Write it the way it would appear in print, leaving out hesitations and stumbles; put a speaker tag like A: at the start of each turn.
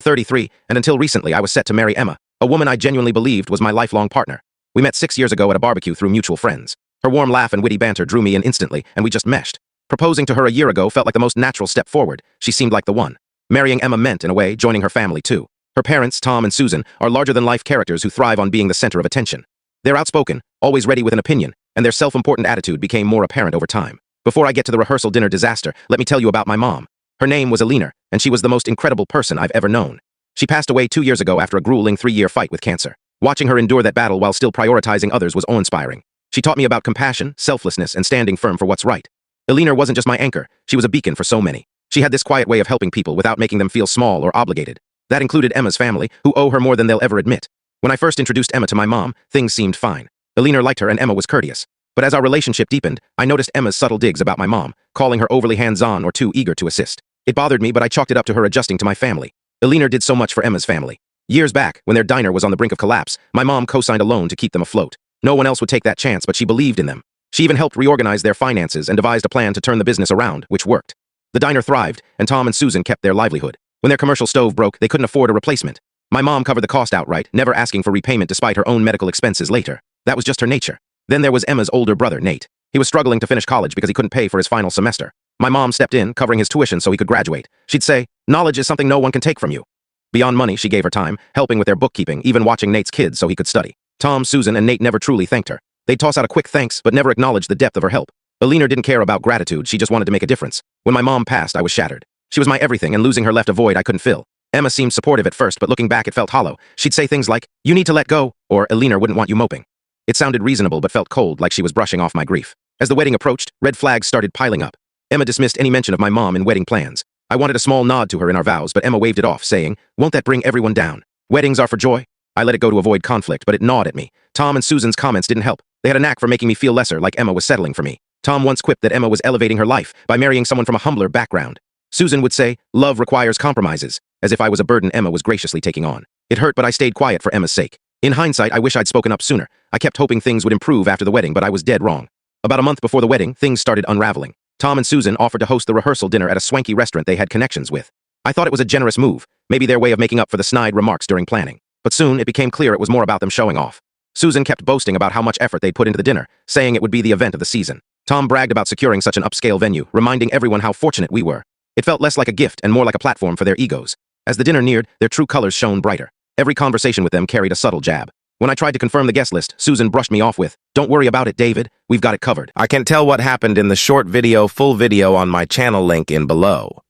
A: 33, and until recently I was set to marry Emma, a woman I genuinely believed was my lifelong partner. We met 6 years ago at a barbecue through mutual friends. Her warm laugh and witty banter drew me in instantly, and we just meshed. Proposing to her a year ago felt like the most natural step forward. She seemed like the one. Marrying Emma meant, in a way, joining her family too. Her parents, Tom and Susan, are larger-than-life characters who thrive on being the center of attention. They're outspoken, always ready with an opinion, and their self-important attitude became more apparent over time. Before I get to the rehearsal dinner disaster, let me tell you about my mom. Her name was Alina, and she was the most incredible person I've ever known. She passed away 2 years ago after a grueling 3-year fight with cancer. Watching her endure that battle while still prioritizing others was awe-inspiring. She taught me about compassion, selflessness, and standing firm for what's right. Alina wasn't just my anchor, she was a beacon for so many. She had this quiet way of helping people without making them feel small or obligated. That included Emma's family, who owe her more than they'll ever admit. When I first introduced Emma to my mom, things seemed fine. Alina liked her and Emma was courteous. But as our relationship deepened, I noticed Emma's subtle digs about my mom, calling her overly hands-on or too eager to assist. It bothered me, but I chalked it up to her adjusting to my family. Alina did so much for Emma's family. Years back, when their diner was on the brink of collapse, my mom co-signed a loan to keep them afloat. No one else would take that chance, but she believed in them. She even helped reorganize their finances and devised a plan to turn the business around, which worked. The diner thrived, and Tom and Susan kept their livelihood. When their commercial stove broke, they couldn't afford a replacement. My mom covered the cost outright, never asking for repayment despite her own medical expenses later. That was just her nature. Then there was Emma's older brother, Nate. He was struggling to finish college because he couldn't pay for his final semester. My mom stepped in, covering his tuition so he could graduate. She'd say, "Knowledge is something no one can take from you." Beyond money, she gave her time, helping with their bookkeeping, even watching Nate's kids so he could study. Tom, Susan, and Nate never truly thanked her. They'd toss out a quick thanks, but never acknowledged the depth of her help. Alina didn't care about gratitude, she just wanted to make a difference. When my mom passed, I was shattered. She was my everything, and losing her left a void I couldn't fill. Emma seemed supportive at first, but looking back it felt hollow. She'd say things like, "You need to let go," or "Alina wouldn't want you moping." It sounded reasonable but felt cold, like she was brushing off my grief. As the wedding approached, red flags started piling up. Emma dismissed any mention of my mom in wedding plans. I wanted a small nod to her in our vows, but Emma waved it off, saying, "Won't that bring everyone down? Weddings are for joy." I let it go to avoid conflict, but it gnawed at me. Tom and Susan's comments didn't help. They had a knack for making me feel lesser, like Emma was settling for me. Tom once quipped that Emma was elevating her life by marrying someone from a humbler background. Susan would say, "Love requires compromises," as if I was a burden Emma was graciously taking on. It hurt, but I stayed quiet for Emma's sake. In hindsight, I wish I'd spoken up sooner. I kept hoping things would improve after the wedding, but I was dead wrong. About a month before the wedding, things started unraveling. Tom and Susan offered to host the rehearsal dinner at a swanky restaurant they had connections with. I thought it was a generous move, maybe their way of making up for the snide remarks during planning. But soon, it became clear it was more about them showing off. Susan kept boasting about how much effort they'd put into the dinner, saying it would be the event of the season. Tom bragged about securing such an upscale venue, reminding everyone how fortunate we were. It felt less like a gift and more like a platform for their egos. As the dinner neared, their true colors shone brighter. Every conversation with them carried a subtle jab. When I tried to confirm the guest list, Susan brushed me off with, "Don't worry about it, David. We've got it covered."
B: I can tell what happened in the short video, full video on my channel link in below.